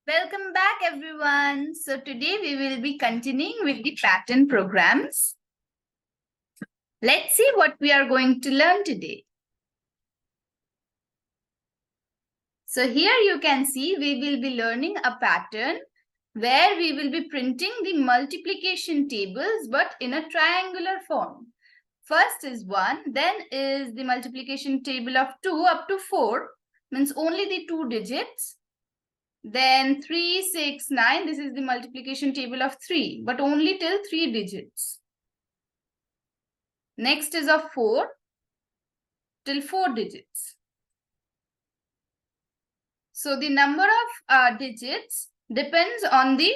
Welcome back, everyone. So today we will be continuing with the pattern programs. Let's see what we are going to learn today. So here you can see we will be learning a pattern where we will be printing the multiplication tables but in a triangular form. First is 1, then is the multiplication table of 2 up to 4, means only the 2 digits. Then 3, 6, 9, this is the multiplication table of 3, but only till 3 digits. Next is of 4, till 4 digits. So the number of digits depends on the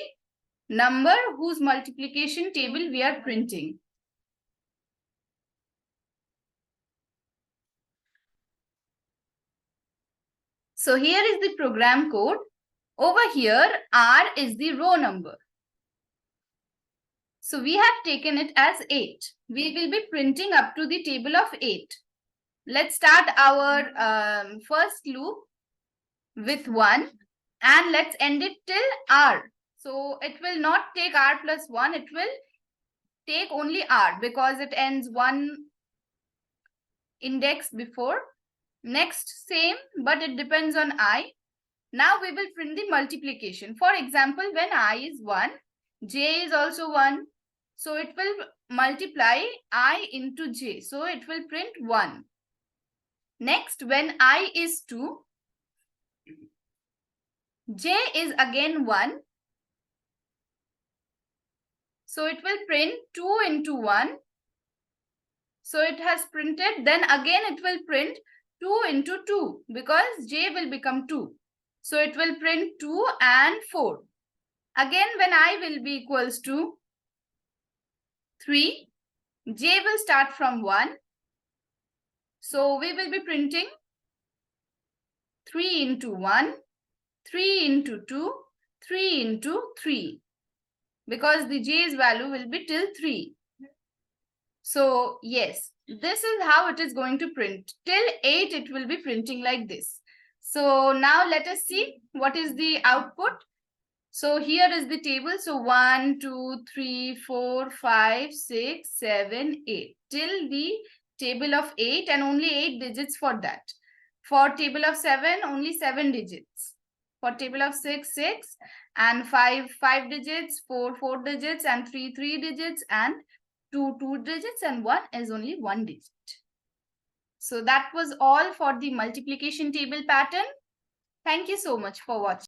number whose multiplication table we are printing. So here is the program code. Over here, R is the row number. So we have taken it as 8. We will be printing up to the table of 8. Let's start our first loop with 1 and let's end it till R. So it will not take R plus 1. It will take only R because it ends 1 index before. Next, same, but it depends on I. Now we will print the multiplication. For example, when I is 1, J is also 1. So it will multiply I into J. So it will print 1. Next, when I is 2, J is again 1. So it will print 2 into 1. So it has printed. Then again it will print 2 into 2 because J will become 2. So it will print 2 and 4. Again, when I will be equals to 3, J will start from 1. So we will be printing 3 into 1, 3 into 2, 3 into 3. Because the J's value will be till 3. So yes, this is how it is going to print. Till 8 it will be printing like this. So now let us see what is the output. So here is the table. So 1, 2, 3, 4, 5, 6, 7, 8. Till the table of 8 and only 8 digits for that. For table of 7, only 7 digits. For table of 6, 6. And 5, 5 digits. 4, 4 digits. And 3, 3 digits. And 2, 2 digits. And 1 is only 1 digit. So that was all for the multiplication table pattern. Thank you so much for watching.